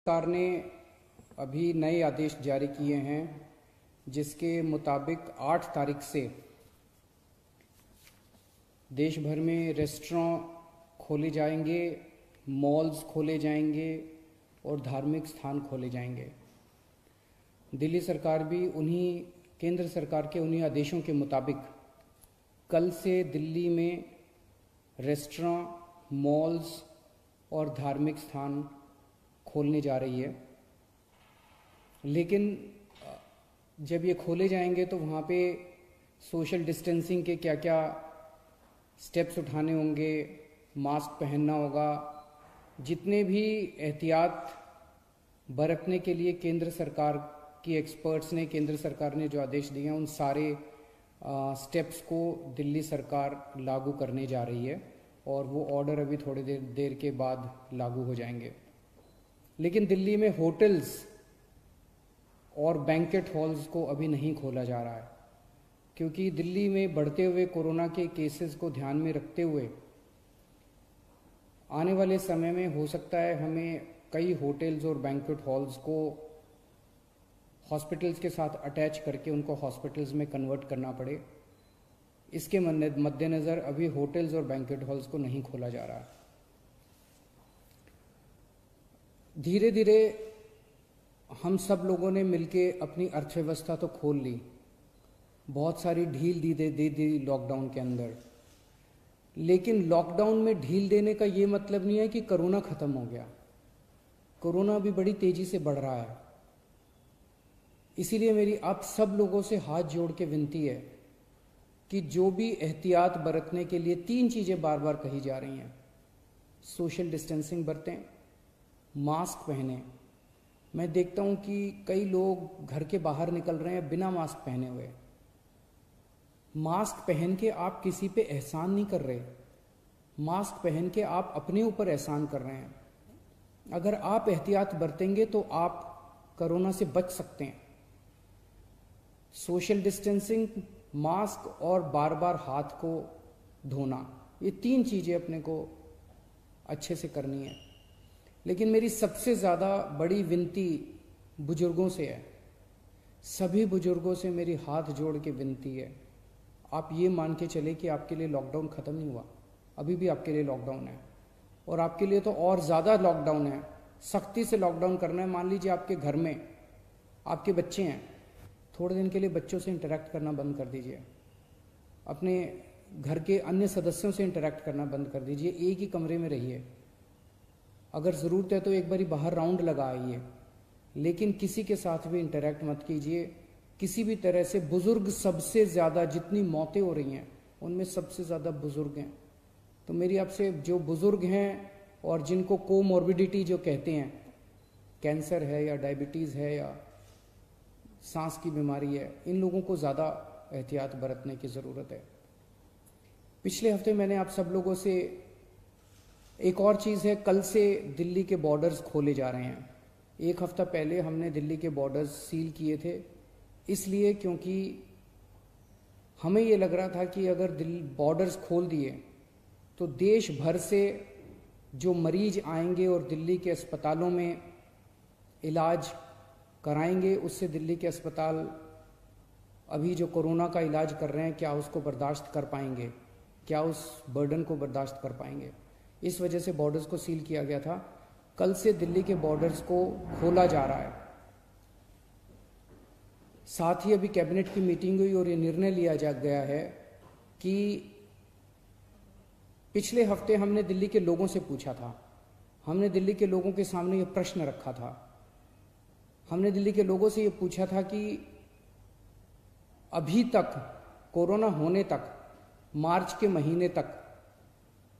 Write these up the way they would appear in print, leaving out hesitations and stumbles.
सरकार ने अभी नए आदेश जारी किए हैं जिसके मुताबिक 8 तारीख से देश भर में रेस्टोरेंट खोले जाएंगे, मॉल्स खोले जाएंगे और धार्मिक स्थान खोले जाएंगे। दिल्ली सरकार भी केंद्र सरकार के उन्हीं आदेशों के मुताबिक कल से दिल्ली में रेस्टोरेंट, मॉल्स और धार्मिक स्थान खोलने जा रही है। लेकिन जब ये खोले जाएंगे तो वहाँ पे सोशल डिस्टेंसिंग के क्या क्या स्टेप्स उठाने होंगे, मास्क पहनना होगा, जितने भी एहतियात बरतने के लिए केंद्र सरकार की एक्सपर्ट्स ने, केंद्र सरकार ने जो आदेश दिए हैं उन सारे स्टेप्स को दिल्ली सरकार लागू करने जा रही है और वो ऑर्डर अभी थोड़ी देर के बाद लागू हो जाएंगे। लेकिन दिल्ली में होटल्स और बैंकेट हॉल्स को अभी नहीं खोला जा रहा है क्योंकि दिल्ली में बढ़ते हुए कोरोना के केसेस को ध्यान में रखते हुए आने वाले समय में हो सकता है हमें कई होटल्स और बैंकेट हॉल्स को हॉस्पिटल्स के साथ अटैच करके उनको हॉस्पिटल्स में कन्वर्ट करना पड़े। इसके मद्देनज़र अभी होटल्स और बैंकेट हॉल्स को नहीं खोला जा रहा। धीरे धीरे हम सब लोगों ने मिलके अपनी अर्थव्यवस्था तो खोल ली, बहुत सारी ढील दे दी लॉकडाउन के अंदर। लेकिन लॉकडाउन में ढील देने का ये मतलब नहीं है कि कोरोना खत्म हो गया। कोरोना भी बड़ी तेजी से बढ़ रहा है। इसीलिए मेरी आप सब लोगों से हाथ जोड़ के विनती है कि जो भी एहतियात बरतने के लिए 3 चीज़ें बार बार कही जा रही हैं, सोशल डिस्टेंसिंग बरतें, मास्क पहने। मैं देखता हूं कि कई लोग घर के बाहर निकल रहे हैं बिना मास्क पहने हुए। मास्क पहन के आप किसी पे एहसान नहीं कर रहे, मास्क पहन के आप अपने ऊपर एहसान कर रहे हैं। अगर आप एहतियात बरतेंगे तो आप कोरोना से बच सकते हैं। सोशल डिस्टेंसिंग, मास्क और बार बार हाथ को धोना, ये 3 चीज़ें अपने को अच्छे से करनी है। लेकिन मेरी सबसे ज़्यादा बड़ी विनती बुजुर्गों से है। सभी बुजुर्गों से मेरी हाथ जोड़ के विनती है, आप ये मान के चले कि आपके लिए लॉकडाउन ख़त्म नहीं हुआ, अभी भी आपके लिए लॉकडाउन है और आपके लिए तो और ज़्यादा लॉकडाउन है। सख्ती से लॉकडाउन करना है। मान लीजिए आपके घर में आपके बच्चे हैं, थोड़े दिन के लिए बच्चों से इंटरेक्ट करना बंद कर दीजिए, अपने घर के अन्य सदस्यों से इंटरेक्ट करना बंद कर दीजिए, एक ही कमरे में रहिए। अगर ज़रूरत है तो एक बारी बाहर राउंड लगा आइए, लेकिन किसी के साथ भी इंटरेक्ट मत कीजिए किसी भी तरह से। बुज़ुर्ग सबसे ज़्यादा, जितनी मौतें हो रही हैं उनमें सबसे ज़्यादा बुज़ुर्ग हैं। तो मेरी आपसे, जो बुज़ुर्ग हैं और जिनको कोमॉर्बिडिटी जो कहते हैं, कैंसर है या डायबिटीज़ है या सांस की बीमारी है, इन लोगों को ज़्यादा एहतियात बरतने की ज़रूरत है। पिछले हफ्ते मैंने आप सब लोगों से एक और चीज़ है, कल से दिल्ली के बॉर्डर्स खोले जा रहे हैं। 1 हफ्ता पहले हमने दिल्ली के बॉर्डर्स सील किए थे, इसलिए क्योंकि हमें ये लग रहा था कि अगर बॉर्डर्स खोल दिए तो देश भर से जो मरीज आएंगे और दिल्ली के अस्पतालों में इलाज कराएंगे, उससे दिल्ली के अस्पताल अभी जो कोरोना का इलाज कर रहे हैं, क्या उसको बर्दाश्त कर पाएंगे, क्या उस बर्डन को बर्दाश्त कर पाएंगे। इस वजह से बॉर्डर्स को सील किया गया था। कल से दिल्ली के बॉर्डर्स को खोला जा रहा है। साथ ही अभी कैबिनेट की मीटिंग हुई और ये निर्णय लिया जा गया है कि पिछले हफ्ते हमने दिल्ली के लोगों से पूछा था, हमने दिल्ली के लोगों के सामने ये प्रश्न रखा था, हमने दिल्ली के लोगों से ये पूछा था कि अभी तक कोरोना होने तक, मार्च के महीने तक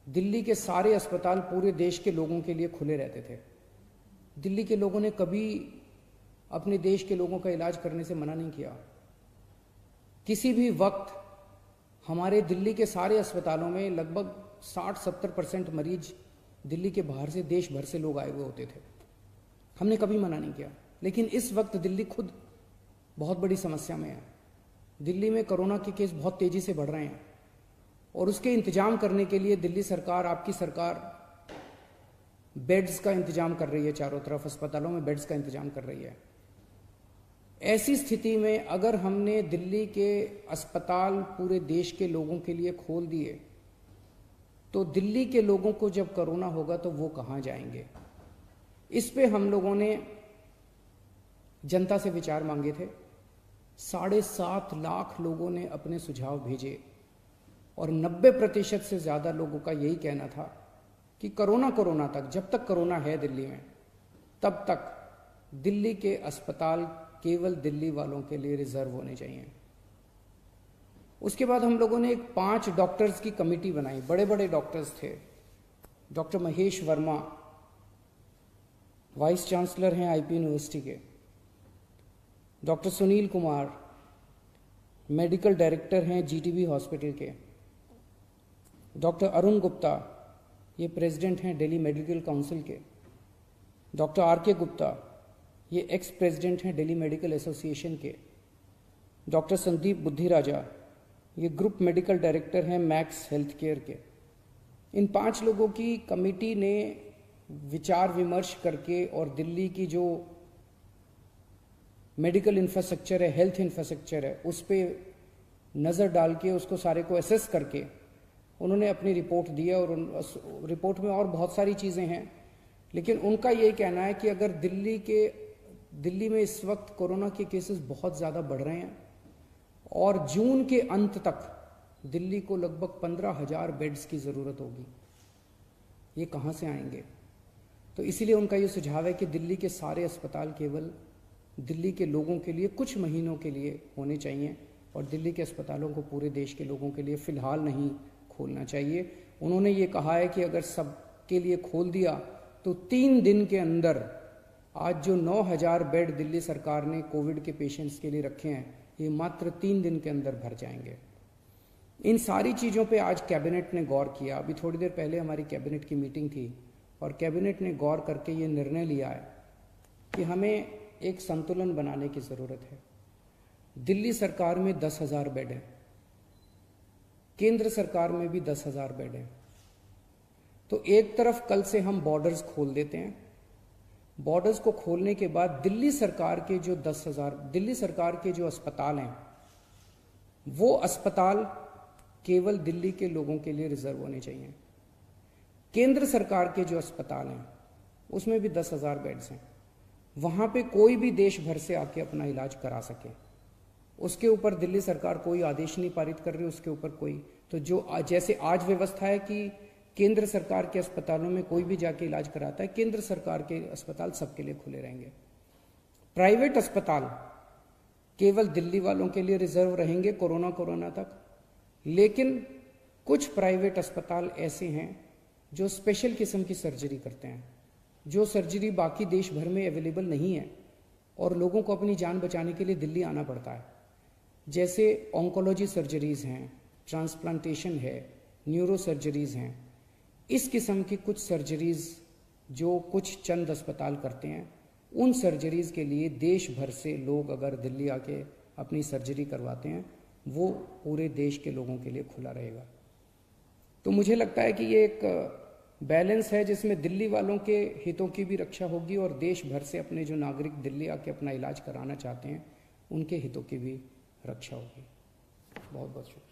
दिल्ली के सारे अस्पताल पूरे देश के लोगों के लिए खुले रहते थे। दिल्ली के लोगों ने कभी अपने देश के लोगों का इलाज करने से मना नहीं किया। किसी भी वक्त हमारे दिल्ली के सारे अस्पतालों में लगभग 60-70% मरीज दिल्ली के बाहर से, देश भर से लोग आए हुए होते थे। हमने कभी मना नहीं किया। लेकिन इस वक्त दिल्ली खुद बहुत बड़ी समस्या में है। दिल्ली में कोरोना के केस बहुत तेजी से बढ़ रहे हैं और उसके इंतजाम करने के लिए दिल्ली सरकार, आपकी सरकार बेड्स का इंतजाम कर रही है, चारों तरफ अस्पतालों में बेड्स का इंतजाम कर रही है। ऐसी स्थिति में अगर हमने दिल्ली के अस्पताल पूरे देश के लोगों के लिए खोल दिए तो दिल्ली के लोगों को जब कोरोना होगा तो वो कहां जाएंगे? इस पे हम लोगों ने जनता से विचार मांगे थे। 7.5 लाख लोगों ने अपने सुझाव भेजे और 90% से ज्यादा लोगों का यही कहना था कि कोरोना तक, जब तक कोरोना है दिल्ली में, तब तक दिल्ली के अस्पताल केवल दिल्ली वालों के लिए रिजर्व होने चाहिए। उसके बाद हम लोगों ने एक 5 डॉक्टर्स की कमेटी बनाई, बड़े बड़े डॉक्टर्स थे। Doctor Mahesh Verma vice chancellor हैं आईपी यूनिवर्सिटी के, doctor Sunil Kumar medical director हैं जीटीबी हॉस्पिटल के, डॉक्टर अरुण गुप्ता ये प्रेसिडेंट हैं दिल्ली मेडिकल काउंसिल के, डॉक्टर आर.के. गुप्ता ये एक्स प्रेसिडेंट हैं दिल्ली मेडिकल एसोसिएशन के, डॉक्टर संदीप बुद्धिराजा ये ग्रुप मेडिकल डायरेक्टर हैं मैक्स हेल्थ केयर के। इन 5 लोगों की कमेटी ने विचार विमर्श करके और दिल्ली की जो मेडिकल इंफ्रास्ट्रक्चर है, हेल्थ इंफ्रास्ट्रक्चर है, उस पर नज़र डाल के उसको सारे को एसेस करके उन्होंने अपनी रिपोर्ट दी है। और रिपोर्ट में और बहुत सारी चीज़ें हैं, लेकिन उनका यही कहना है कि अगर दिल्ली में इस वक्त कोरोना के केसेस बहुत ज़्यादा बढ़ रहे हैं और जून के अंत तक दिल्ली को लगभग 15,000 बेड्स की ज़रूरत होगी। ये कहाँ से आएंगे? तो इसीलिए उनका ये सुझाव है कि दिल्ली के सारे अस्पताल केवल दिल्ली के लोगों के लिए कुछ महीनों के लिए होने चाहिए और दिल्ली के अस्पतालों को पूरे देश के लोगों के लिए फ़िलहाल नहीं खोलना चाहिए। उन्होंने ये कहा है कि अगर सबके लिए खोल दिया तो 3 दिन के अंदर आज जो 9,000 बेड दिल्ली सरकार ने कोविड के पेशेंट्स के लिए रखे हैं, ये मात्र 3 दिन के अंदर भर जाएंगे। इन सारी चीज़ों पे आज कैबिनेट ने गौर किया। अभी थोड़ी देर पहले हमारी कैबिनेट की मीटिंग थी और कैबिनेट ने गौर करके ये निर्णय लिया है कि हमें एक संतुलन बनाने की ज़रूरत है। दिल्ली सरकार में 10,000 बेड है, केंद्र सरकार में भी 10,000 बेड है। तो एक तरफ कल से हम बॉर्डर्स खोल देते हैं। बॉर्डर्स को खोलने के बाद दिल्ली सरकार के जो 10,000 दिल्ली सरकार के जो अस्पताल हैं, वो अस्पताल केवल दिल्ली के लोगों के लिए रिजर्व होने चाहिए। केंद्र सरकार के जो अस्पताल हैं उसमें भी 10,000 बेड्स हैं, वहां पे कोई भी देश भर से आके अपना इलाज करा सके। उसके ऊपर दिल्ली सरकार कोई आदेश नहीं पारित कर रही, उसके ऊपर कोई, तो जो जैसे आज व्यवस्था है कि केंद्र सरकार के अस्पतालों में कोई भी जाके इलाज कराता है, केंद्र सरकार के अस्पताल सबके लिए खुले रहेंगे। प्राइवेट अस्पताल केवल दिल्ली वालों के लिए रिजर्व रहेंगे कोरोना तक। लेकिन कुछ प्राइवेट अस्पताल ऐसे हैं जो स्पेशल किस्म की सर्जरी करते हैं, जो सर्जरी बाकी देश भर में अवेलेबल नहीं है और लोगों को अपनी जान बचाने के लिए दिल्ली आना पड़ता है। जैसे ऑन्कोलॉजी सर्जरीज हैं, ट्रांसप्लांटेशन है, न्यूरो सर्जरीज हैं। इस किस्म की कुछ सर्जरीज जो कुछ चंद अस्पताल करते हैं, उन सर्जरीज के लिए देश भर से लोग अगर दिल्ली आके अपनी सर्जरी करवाते हैं, वो पूरे देश के लोगों के लिए खुला रहेगा। तो मुझे लगता है कि ये एक बैलेंस है जिसमें दिल्ली वालों के हितों की भी रक्षा होगी और देश भर से अपने जो नागरिक दिल्ली आके अपना इलाज कराना चाहते हैं उनके हितों की भी रक्षा होगी। बहुत बहुत शुक्रिया।